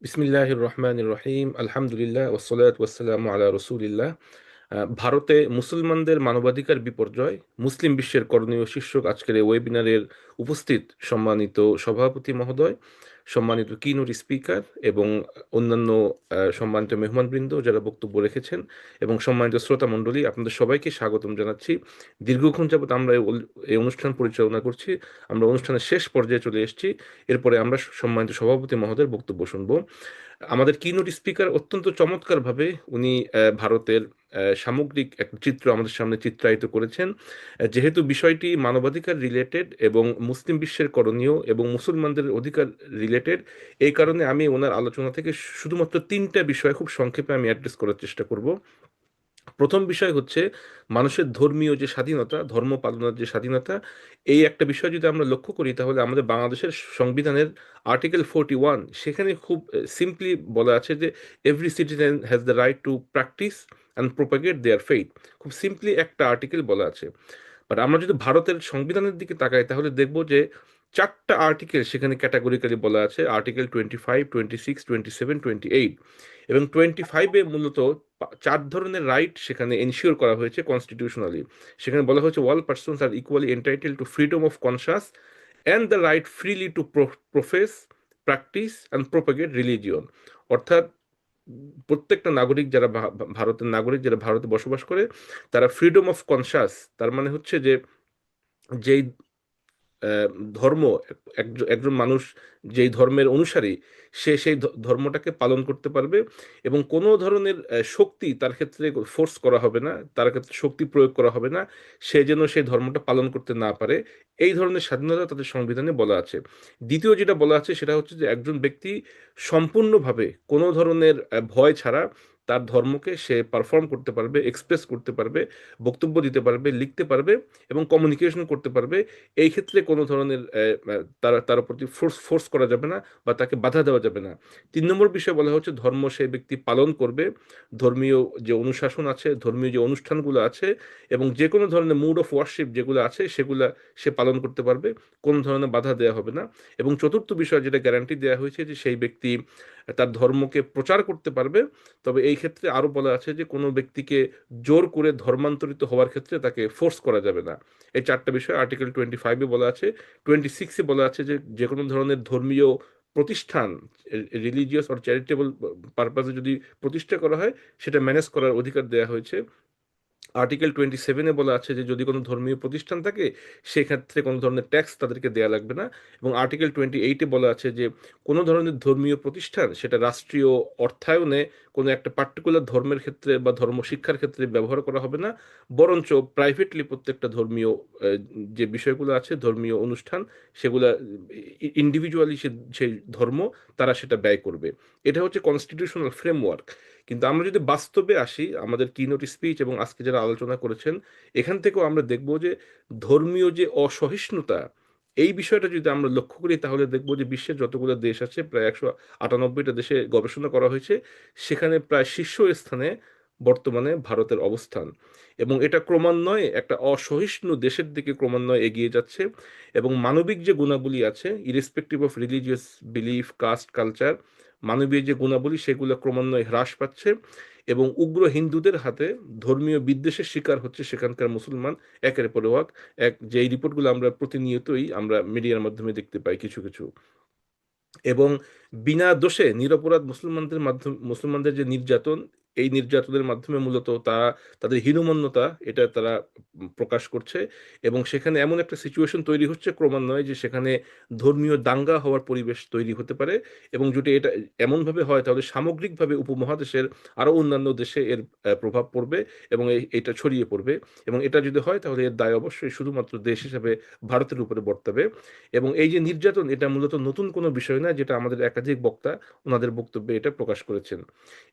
বিসমিল্লাহির রহমানির রহিম আলহামদুলিল্লাহ ওয়াসসালাতু ওয়াসসালামু আলা রাসূলিল্লাহ। ভারতে মুসলমানদের মানবাধিকার বিপর্যয়, মুসলিম বিশ্বের করণীয় শীর্ষক আজকের এই ওয়েবিনারের উপস্থিত সম্মানিত সভাপতি মহোদয়, সম্মানিত কিনোট স্পিকার এবং অন্যান্য সম্মানিত মেহমানবৃন্দ যারা বক্তব্য রেখেছেন এবং সম্মানিত শ্রোতা মণ্ডলী, আপনাদের সবাইকে স্বাগতম জানাচ্ছি। দীর্ঘক্ষণ যাবত আমরা এই অনুষ্ঠান পরিচালনা করছি। আমরা অনুষ্ঠানের শেষ পর্যায়ে চলে এসেছি। এরপরে আমরা সম্মানিত সভাপতি মহোদয়ের বক্তব্য শুনবো। আমাদের কিনোট স্পিকার অত্যন্ত চমৎকারভাবে উনি ভারতের সামগ্রিক একটা চিত্র আমাদের সামনে চিত্রায়িত করেছেন। যেহেতু বিষয়টি মানবাধিকার রিলেটেড এবং মুসলিম বিশ্বের করণীয় এবং মুসলমানদের অধিকার রিলেটেড, এই কারণে আমি ওনার আলোচনা থেকে শুধুমাত্র তিনটা বিষয় খুব সংক্ষেপে আমি অ্যাড্রেস করার চেষ্টা করব। প্রথম বিষয় হচ্ছে মানুষের ধর্মীয় যে স্বাধীনতা, ধর্ম পালনের যে স্বাধীনতা। এই একটা বিষয় যদি আমরা লক্ষ্য করি তাহলে আমাদের বাংলাদেশের সংবিধানের আর্টিকেল 41, সেখানে খুব সিম্পলি বলা আছে যে every citizen has the right to practise and propagate their faith. খুব সিম্পলি একটা আর্টিকেল বলা আছে। বাট আমরা যদি ভারতের সংবিধানের দিকে তাকাই তাহলে দেখব যে চারটা আর্টিকেল সেখানে ক্যাটাগরিক্যালি বলা আছে। আর্টিকেল 25, 26, 27, 28 এবং 25-এ মূলত চার ধরনের রাইট সেখানে এনশিওর করা হয়েছে কনস্টিটিউশনালি। সেখানে বলা হয়েছে all persons are equally entitle to freedom of conscious and the right freely to profess, practice and propagate religion. অর্থাৎ প্রত্যেকটা নাগরিক যারা ভারতের নাগরিক যারা ভারতে বসবাস করে, তারা ফ্রিডম অফ কনসাস, তার মানে হচ্ছে যে যেই আহ, ধর্ম, একজন মানুষ যেই ধর্মের অনুসারী, সে সেই ধর্মটাকে পালন করতে পারবে এবং কোনো ধরনের শক্তি তার ক্ষেত্রে ফোর্স করা হবে না, তার ক্ষেত্রে শক্তি প্রয়োগ করা হবে না, সে যেন সেই ধর্মটা পালন করতে না পারে। এই ধরনের স্বাধীনতা তাদের সংবিধানে বলা আছে। দ্বিতীয় যেটা বলা আছে সেটা হচ্ছে যে একজন ব্যক্তি সম্পূর্ণভাবে কোনো ধরনের ভয় ছাড়া তার ধর্মকে সে পারফর্ম করতে পারবে, এক্সপ্রেস করতে পারবে, বক্তব্য দিতে পারবে, লিখতে পারবে এবং কমিউনিকেশন করতে পারবে। এই ক্ষেত্রে কোনো ধরনের তার প্রতি ফোর্স করা যাবে না বা তাকে বাধা দেওয়া যাবে না। 3 নম্বর বিষয় বলা হচ্ছে ধর্ম সেই ব্যক্তি পালন করবে, ধর্মীয় যে অনুশাসন আছে, ধর্মীয় যে অনুষ্ঠানগুলো আছে এবং যে কোনো ধরনের মুড অফ ওয়ার্শিপ যেগুলো আছে সেগুলা সে পালন করতে পারবে, কোনো ধরনের বাধা দেওয়া হবে না। এবং চতুর্থ বিষয় যেটা গ্যারান্টি দেওয়া হয়েছে যে সেই ব্যক্তি তার ধর্মকে প্রচার করতে পারবে। তবে এই ক্ষেত্রে আরো বলা আছে যে কোনো ব্যক্তিকে জোর করে ধর্মান্তরিত হওয়ার ক্ষেত্রে তাকে ফোর্স করা যাবে না। এই চারটা বিষয় আর্টিকেল 25-এ বলা আছে। 26-এ বলা আছে যে যে কোনো ধরনের ধর্মীয় প্রতিষ্ঠান, রিলিজিয়াস অর চ্যারিটেবল পারপাসে যদি প্রতিষ্ঠা করা হয়, সেটা ম্যানেজ করার অধিকার দেওয়া হয়েছে। আর্টিকেল 27-এ বলা আছে যে যদি কোনো ধর্মীয় প্রতিষ্ঠান থাকে সেক্ষেত্রে কোনো ধরনের ট্যাক্স তাদেরকে দেয়া লাগবে না। এবং আর্টিকেল 28-এ বলা আছে যে কোনো ধরনের ধর্মীয় প্রতিষ্ঠান সেটা রাষ্ট্রীয় অর্থায়নে কোনো একটা পার্টিকুলার ধর্মের ক্ষেত্রে বা ধর্ম শিক্ষার ক্ষেত্রে ব্যবহার করা হবে না, বরঞ্চ প্রাইভেটলি প্রত্যেকটা ধর্মীয় যে বিষয়গুলো আছে, ধর্মীয় অনুষ্ঠান, সেগুলা ইন্ডিভিজুয়ালি সেই ধর্ম তারা সেটা ব্যয় করবে। এটা হচ্ছে কনস্টিটিউশনাল ফ্রেমওয়ার্ক। কিন্তু আমরা যদি বাস্তবে আসি, আমাদের কিনোট স্পিচ এবং আজকে যারা আলোচনা করেছেন, এখান থেকেও আমরা দেখব যে ধর্মীয় যে অসহিষ্ণুতা, এই বিষয়টা যদি আমরা লক্ষ্য করি তাহলে দেখব যে বিশ্বের যতগুলো দেশ আছে, প্রায় 198টা দেশে গবেষণা করা হয়েছে, সেখানে প্রায় শীর্ষস্থানে বর্তমানে ভারতের অবস্থান। এবং এটা ক্রমান্বয়ে একটা অসহিষ্ণু দেশের দিকে ক্রমান্বয়ে এগিয়ে যাচ্ছে। এবং মানবিক যে গুণাবলী আছে, irrespective of religious belief, caste, culture, মানবীয় যে গুণাবলী সেগুলো ক্রমান্বয়ে হ্রাস পাচ্ছে এবং উগ্র হিন্দুদের হাতে ধর্মীয় বিদ্বেষের শিকার হচ্ছে সেখানকার মুসলমান একের পর এক, যে এই রিপোর্টগুলো আমরা প্রতিনিয়তই আমরা মিডিয়ার মাধ্যমে দেখতে পাই কিছু কিছু। এবং বিনা দোষে নিরপরাধ মুসলমানদের যে নির্যাতন, এই নির্যাতনের মাধ্যমে মূলত তারা তাদের হীনমন্যতা এটা তারা প্রকাশ করছে। এবং সেখানে এমন একটা সিচুয়েশন তৈরি হচ্ছে ক্রমান্বয়ে যে সেখানে ধর্মীয় দাঙ্গা হওয়ার পরিবেশ তৈরি হতে পারে। এবং যদি এটা এমনভাবে হয় তাহলে সামগ্রিকভাবে উপমহাদেশের আরো অন্যান্য দেশে এর প্রভাব পড়বে এবং এটা ছড়িয়ে পড়বে। এবং এটা যদি হয় তাহলে এর দায় অবশ্যই শুধুমাত্র দেশ হিসেবে ভারতের উপরে বর্তাবে। এবং এই যে নির্যাতন, এটা মূলত নতুন কোনো বিষয় না, যেটা আমাদের একাধিক বক্তা ওনাদের বক্তব্যে এটা প্রকাশ করেছেন।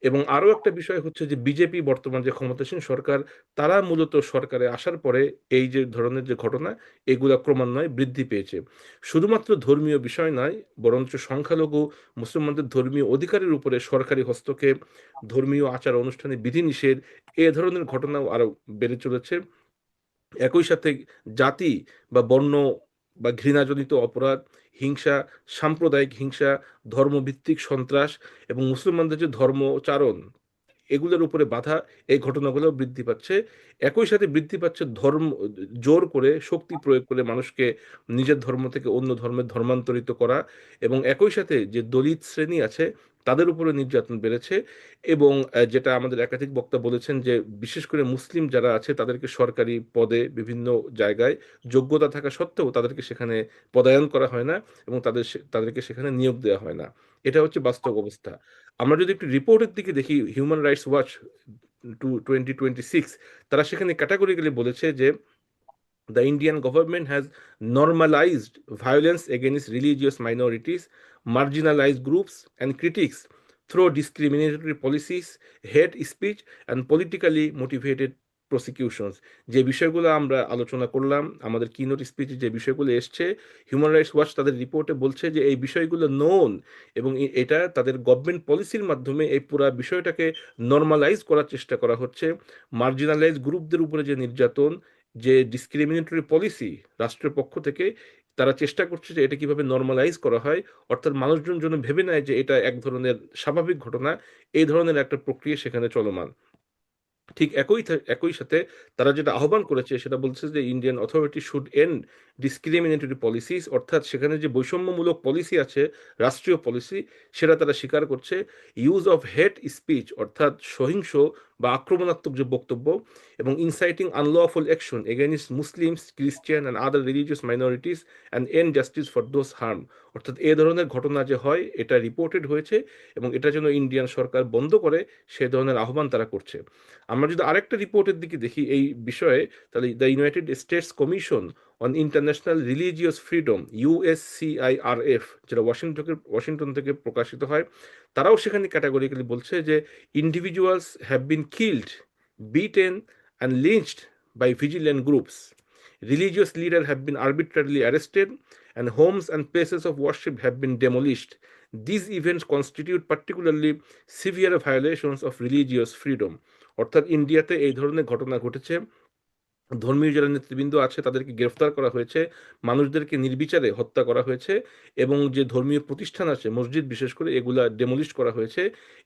এবং আরো একটা বিষয় হচ্ছে যে বিজেপি বর্তমান যে ক্ষমতাসীন সরকার, তারা মূলত সরকারে আসার পরে এই যে ধরনের যে ঘটনা, এগুলা ক্রমান্বয়ে বৃদ্ধি পেয়েছে। শুধুমাত্র ধর্মীয় বিষয় নয়, বরঞ্চ সংখ্যালঘু মুসলমানদের ধর্মীয় অধিকারের উপরে সরকারি হস্তক্ষেপ, ধর্মীয় আচার অনুষ্ঠানে বিধিনিষেধ, এ ধরনের ঘটনাও আরো বেড়ে চলেছে। একই সাথে জাতি বা বর্ণ বা ঘৃণাজনিত অপরাধ, হিংসা, সাম্প্রদায়িক হিংসা, ধর্মভিত্তিক সন্ত্রাস এবং মুসলমানদের যে ধর্মচারণ এগুলোর উপরে বাধা, এই ঘটনাগুলো বৃদ্ধি পাচ্ছে। একই সাথে বৃদ্ধি পাচ্ছে জোর করে শক্তি প্রয়োগ করে মানুষকে নিজের ধর্ম থেকে অন্য ধর্মে ধর্মান্তরিত করা, এবং একই সাথে যে দলিত শ্রেণী আছে তাদের উপরে নির্যাতন বেড়েছে। এবং যেটা আমাদের একাধিক বক্তা বলেছেন যে বিশেষ করে মুসলিম যারা আছে তাদেরকে সরকারি পদে বিভিন্ন জায়গায় যোগ্যতা থাকা সত্ত্বেও তাদেরকে সেখানে পদায়ন করা হয় না, এবং তাদেরকে সেখানে নিয়োগ দেওয়া হয় না। এটা হচ্ছে বাস্তব অবস্থা। আমরা যদি একটু রিপোর্টের দিকে দেখি, হিউম্যান রাইটস ওয়াচ 2026, তারা সেখানে ক্যাটাগরিক্যালি বলেছে যে the Indian government has normalized violence against religious minorities, marginalized groups, and critics through discriminatory policies, hate speech, and politically motivated prosecutions। যে বিষয়গুলো আমরা আলোচনা করলাম, আমাদের কিনোট স্পিচে যে বিষয়গুলো এসছে, হিউম্যান রাইটস ওয়াচ তাদের রিপোর্টে বলছে যে এই বিষয়গুলো নোন, এবং এটা তাদের গভর্নমেন্ট পলিসির মাধ্যমে এই পুরা বিষয়টাকে নর্মালাইজ করার চেষ্টা করা হচ্ছে। মার্জিনালাইজ গ্রুপদের উপরে যে নির্যাতন, যে ডিসক্রিমিনেটরি পলিসি রাষ্ট্রের পক্ষ থেকে, তারা চেষ্টা করছে যে এটা কিভাবে নর্মালাইজ করা হয়, অর্থাৎ মানুষজন যেন ভেবে নেয় যে এটা এক ধরনের স্বাভাবিক ঘটনা, এই ধরনের একটা প্রক্রিয়া সেখানে চলমান। ঠিক একই সাথে তারা যেটা আহ্বান করেছে সেটা বলছে যে Indian authority should end discriminatory policies, অর্থাৎ সেখানে যে বৈষম্যমূলক পলিসি আছে, রাষ্ট্রীয় পলিসি, সেটা তারা স্বীকার করছে। ইউজ অফ হেট স্পিচ, অর্থাৎ সহিংস বা আক্রমণাত্মক যে বক্তব্য, এবং inciting unlawful action against Muslims, Christian and other religious minorities and end justice for those harm, অর্থাৎ এ ধরনের ঘটনা যে হয় এটা রিপোর্টেড হয়েছে, এবং এটা যেন ইন্ডিয়ান সরকার বন্ধ করে সে ধরনের আহ্বান তারা করছে। আমরা যদি আরেকটা রিপোর্টের দিকে দেখি এই বিষয়ে, তাহলে the United States commission on international religious freedom, USCIRF, যেটা ওয়াশিংটন থেকে প্রকাশিত হয়, তারাও সেখানে ক্যাটাগরিক্যালি বলছে যে individuals have been killed, beaten and lynched by vigilante groups, religious leaders have been arbitrarily arrested, and homes and places of worship have been demolished. These events constitute particularly severe violations of religious freedom। অর্থাৎ ইন্ডিয়াতে এই ধরনের ঘটনা ঘটেছে, ধর্মীয় যারা নেতৃবৃন্দ আছে তাদেরকে গ্রেফতার করা হয়েছে, মানুষদেরকে নির্বিচারে হত্যা করা হয়েছে, এবং যে ধর্মীয় প্রতিষ্ঠান আছে মসজিদ বিশেষ করে এগুলা ডেমোলিশ করা হয়েছে।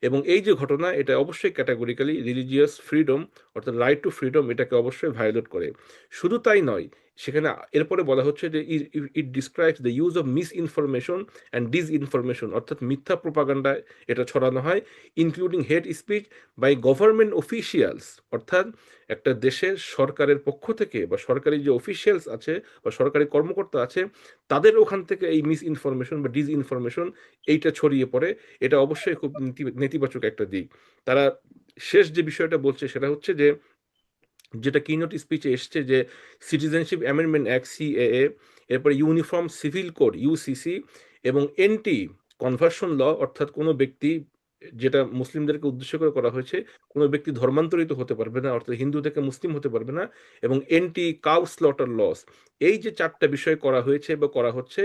এবং এই যে ঘটনা এটা অবশ্যই ক্যাটাগরিক্যালি রিলিজিয়াস ফ্রিডম, অর্থাৎ রাইট টু ফ্রিডম, এটাকে অবশ্যই ভায়োলেট করে। শুধু তাই নয়, সেখানে এরপরে বলা হচ্ছে যে it describes the use of misinformation and disinformation, অর্থাৎ মিথ্যা প্রোপাগান্ডা এটা ছড়ানো হয়, including hate speech by government officials, অর্থাৎ একটা দেশের সরকারের পক্ষ থেকে বা সরকারি যে অফিসিয়ালস আছে বা সরকারি কর্মকর্তা আছে তাদের ওখান থেকে এই মিস ইনফরমেশন বা ডিস ইনফরমেশন এইটা ছড়িয়ে পড়ে। এটা অবশ্যই খুব নেতিবাচক একটা দিক। তারা শেষ যে বিষয়টা বলছে সেটা হচ্ছে যে যেটা কিনোট স্পিচে এসছে যে সিটিজেনশিপ অ্যামেন্ডমেন্ট অ্যাক্ট, সিএএ, এরপরে ইউনিফর্ম সিভিল কোড, ইউসিসি, এবং এন্টি কনভার্সন ল, অর্থাৎ কোনো ব্যক্তি, যেটা মুসলিমদেরকে উদ্দেশ্য করে করা হয়েছে, কোনো ব্যক্তি ধর্মান্তরিত হতে পারবে না, অর্থাৎ হিন্দু থেকে মুসলিম হতে পারবে না, এবং এন্টি কাউ স্লটার লস, এই যে চারটা বিষয় করা হয়েছে বা করা হচ্ছে,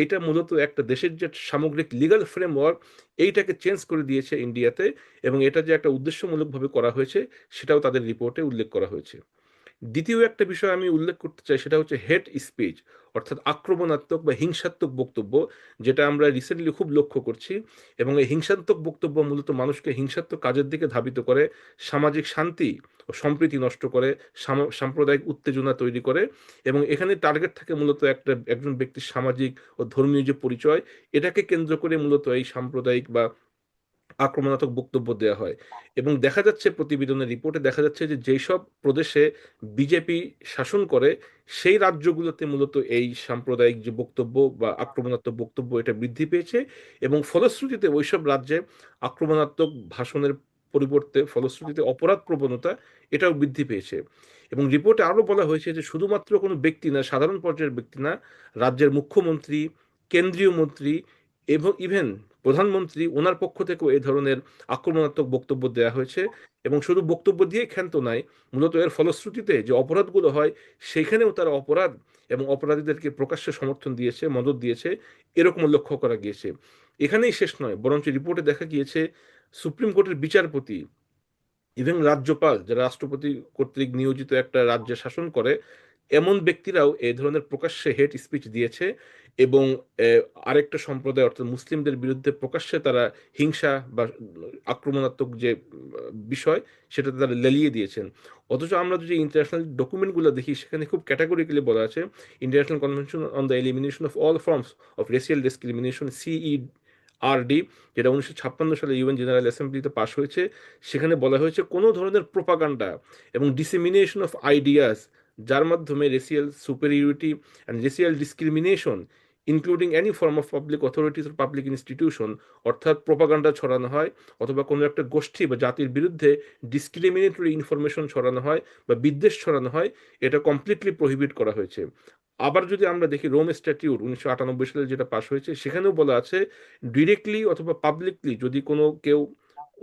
এইটা মূলত একটা দেশের যে সামগ্রিক লিগাল ফ্রেমওয়ার্ক এইটাকে চেঞ্জ করে দিয়েছে ইন্ডিয়াতে, এবং এটা যে একটা উদ্দেশ্যমূলকভাবে করা হয়েছে সেটাও তাদের রিপোর্টে উল্লেখ করা হয়েছে। দ্বিতীয় একটা বিষয় আমি উল্লেখ করতে চাই সেটা হচ্ছে হেট স্পিচ, অর্থাৎ আক্রমণাত্মক বা হিংসাত্মক বক্তব্য, যেটা আমরা রিসেন্টলি খুব লক্ষ্য করছি। এবং এই হিংসাত্মক বক্তব্য মূলত মানুষকে হিংসাত্মক কাজের দিকে ধাবিত করে, সামাজিক শান্তি ও সম্প্রীতি নষ্ট করে, সাম্প্রদায়িক উত্তেজনা তৈরি করে, এবং এখানে টার্গেট থাকে মূলত একজন ব্যক্তির সামাজিক ও ধর্মীয় যে পরিচয়, এটাকে কেন্দ্র করে মূলত এই সাম্প্রদায়িক বা আক্রমণাত্মক বক্তব্য দেওয়া হয়। এবং দেখা যাচ্ছে প্রতিবেদনের রিপোর্টে দেখা যাচ্ছে যে যেই সব প্রদেশে বিজেপি শাসন করে সেই রাজ্যগুলোতে মূলত এই সাম্প্রদায়িক যে বক্তব্য বা আক্রমণাত্মক বক্তব্য এটা বৃদ্ধি পেয়েছে, এবং ফলশ্রুতিতে ওইসব রাজ্যে আক্রমণাত্মক ভাষণের পরিবর্তে ফলশ্রুতিতে অপরাধ প্রবণতা এটাও বৃদ্ধি পেয়েছে। এবং রিপোর্টে আরও বলা হয়েছে যে শুধুমাত্র কোনো ব্যক্তি না, সাধারণ পর্যায়ের ব্যক্তি না, রাজ্যের মুখ্যমন্ত্রী, কেন্দ্রীয় মন্ত্রী এবং ইভেন প্রধানমন্ত্রী ওনার পক্ষ থেকেও এই ধরনের আক্রমণাত্মক বক্তব্য দেওয়া হয়েছে। এবং শুধু বক্তব্য দিয়ে ক্ষান্ত নয়, মূলত এর ফলশ্রুতিতে যে অপরাধগুলো হয় সেখানেও তারা অপরাধ এবং অপরাধীদেরকে প্রকাশ্যে সমর্থন দিয়েছে, মদত দিয়েছে, এরকম লক্ষ্য করা গিয়েছে। এখানেই শেষ নয়, বরঞ্চ রিপোর্টে দেখা গিয়েছে সুপ্রিম কোর্টের বিচারপতি, ইভেন রাজ্যপাল, যারা রাষ্ট্রপতি কর্তৃক নিয়োজিত একটা রাজ্যে শাসন করে, এমন ব্যক্তিরাও এই ধরনের প্রকাশ্যে হেট স্পিচ দিয়েছে, এবং আরেকটা সম্প্রদায় অর্থাৎ মুসলিমদের বিরুদ্ধে প্রকাশ্যে তারা হিংসা বা আক্রমণাত্মক যে বিষয় সেটাতে তারা লেলিয়ে দিয়েছেন। অথচ আমরা যদি ইন্টারন্যাশনাল ডকুমেন্টগুলো দেখি সেখানে খুব ক্যাটাগরিক্যালি বলা আছে international convention on the elimination of all forms of racial discrimination, CERD, যেটা 1956 সালে ইউএন জেনারেল অ্যাসেম্বলিতে পাশ হয়েছে, সেখানে বলা হয়েছে কোনো ধরনের প্রোপাগান্ডা এবং ডিসেমিনেশন অফ আইডিয়াস যার মাধ্যমে racial superiority and racial discrimination including any form of public authorities or public institution, অর্থাৎ প্রোপাগান্ডা ছড়ানো হয় অথবা কোনো একটা গোষ্ঠী বা জাতির বিরুদ্ধে ডিসক্রিমিনেটরি ইনফরমেশন ছড়ানো হয় বা বিদ্বেষ ছড়ানো হয়, এটা কমপ্লিটলি প্রহিবিট করা হয়েছে। আবার যদি আমরা দেখি রোম স্ট্যাটিউট 1998 সালে যেটা পাশ হয়েছে, সেখানেও বলা আছে ডিরেক্টলি অথবা পাবলিকলি যদি কোনো কেউ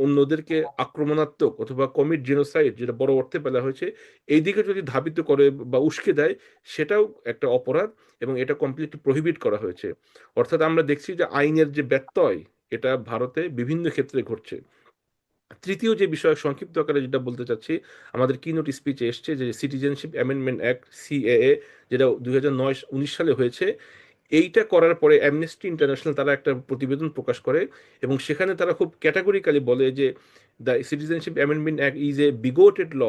অন্যদেরকে আক্রমণাত্মক অথবা কমিট জেনোসাইড, যেটা বড় অর্থে বলা হয়েছে, এই দিকে যদি ধাবিত করে বা উস্কে দেয়, সেটাও একটা অপরাধ এবং এটা কমপ্লিটলি প্রহিবিট করা হয়েছে। অর্থাৎ আমরা দেখছি যে আইনের যে ব্যত্যয় এটা ভারতে বিভিন্ন ক্ষেত্রে ঘটছে। তৃতীয় যে বিষয় সংক্ষিপ্ত আকারে যেটা বলতে চাচ্ছি, আমাদের কিনোট স্পিচে এসছে যে সিটিজেনশিপ অ্যামেন্ডমেন্ট অ্যাক্ট, সিএএ, যেটা 2009-19 সালে হয়েছে, এইটা করার পরে অ্যামনেস্টি ইন্টারন্যাশনাল তারা একটা প্রতিবেদন প্রকাশ করে এবং সেখানে তারা খুব ক্যাটাগরিক্যালি বলে যে the citizenship amendment act is a bigoted law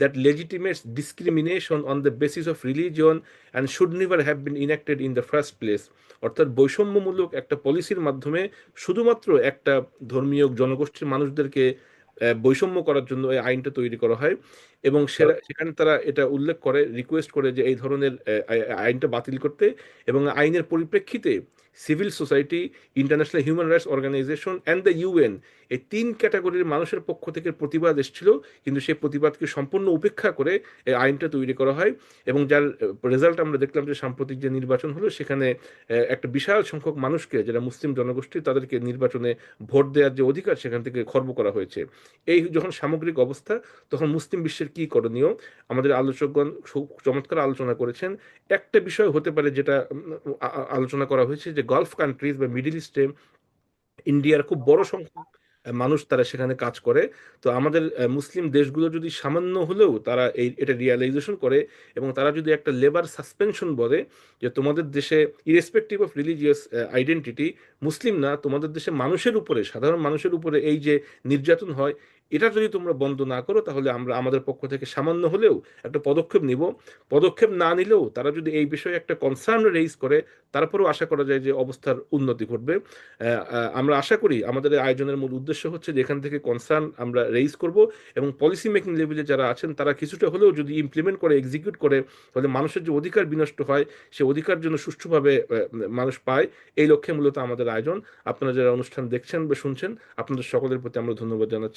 that legitimates discrimination on the basis of religion and should never have been enacted in the first place. অর্থাৎ বৈষম্যমূলক একটা পলিসির মাধ্যমে শুধুমাত্র একটা ধর্মীয় জনগোষ্ঠীর মানুষদেরকে বৈষম্য করার জন্য এই আইনটা তৈরি করা হয় এবং সেখানে তারা এটা উল্লেখ করে, রিকোয়েস্ট করে যে এই ধরনের আইনটা বাতিল করতে, এবং আইনের পরিপ্রেক্ষিতে civil society, international human rights organisation and the UN, এই তিন ক্যাটাগরির মানুষের পক্ষ থেকে প্রতিবাদ এসেছিল, কিন্তু সেই প্রতিবাদকে সম্পূর্ণ উপেক্ষা করে এই আইনটা তৈরি করা হয় এবং যার রেজাল্ট আমরা দেখলাম যে সাম্প্রতিক যে নির্বাচন হলো সেখানে একটা বিশাল সংখ্যক মানুষকে, যারা মুসলিম জনগোষ্ঠী, তাদেরকে নির্বাচনে ভোট দেওয়ার যে অধিকার সেখান থেকে খর্ব করা হয়েছে। এই যখন সামগ্রিক অবস্থা, তখন মুসলিম বিশ্বের কি করণীয়, আমাদের আলোচকগণ চমৎকার আলোচনা করেছেন। একটা বিষয় হতে পারে যেটা আলোচনা করা হয়েছে, যে গালফ কান্ট্রিজ বা মিডিল ইস্টে ইন্ডিয়ার খুব বড় সংখ্যক মানুষ তারা সেখানে কাজ করে। তো আমাদের মুসলিম দেশগুলো যদি সামান্য হলেও তারা এটা রিয়ালাইজেশন করে এবং তারা যদি একটা লেবার সাসপেনশন বলে যে তোমাদের দেশে ইরেসপেক্টিভ অফ রিলিজিয়াস আইডেন্টিটি, মুসলিম না, তোমাদের দেশে মানুষের উপরে, সাধারণ মানুষের উপরে এই যে নির্যাতন হয়, এটা যদি তোমরা বন্ধ না করো, তাহলে আমরা আমাদের পক্ষ থেকে সামান্য হলেও একটা পদক্ষেপ নিব। পদক্ষেপ না নিলেও তারা যদি এই বিষয়ে একটা কনসার্ন রেইজ করে, তারপরেও আশা করা যায় যে অবস্থার উন্নতি ঘটবে। আমরা আশা করি আমাদের এই আয়োজনের মূল উদ্দেশ্য হচ্ছে যে এখান থেকে কনসার্ন আমরা রেইজ করব এবং পলিসি মেকিং লেভেলে যারা আছেন তারা কিছুটা হলেও যদি ইমপ্লিমেন্ট করে, এক্সিকিউট করে, তাহলে মানুষের যে অধিকার বিনষ্ট হয় সে অধিকার জন্য সুষ্ঠুভাবে মানুষ পায়। এই লক্ষ্যে মূলত আমাদের আয়োজন। আপনারা যারা অনুষ্ঠান দেখছেন বা শুনছেন, আপনাদের সকলের প্রতি আমরা ধন্যবাদ জানাচ্ছি।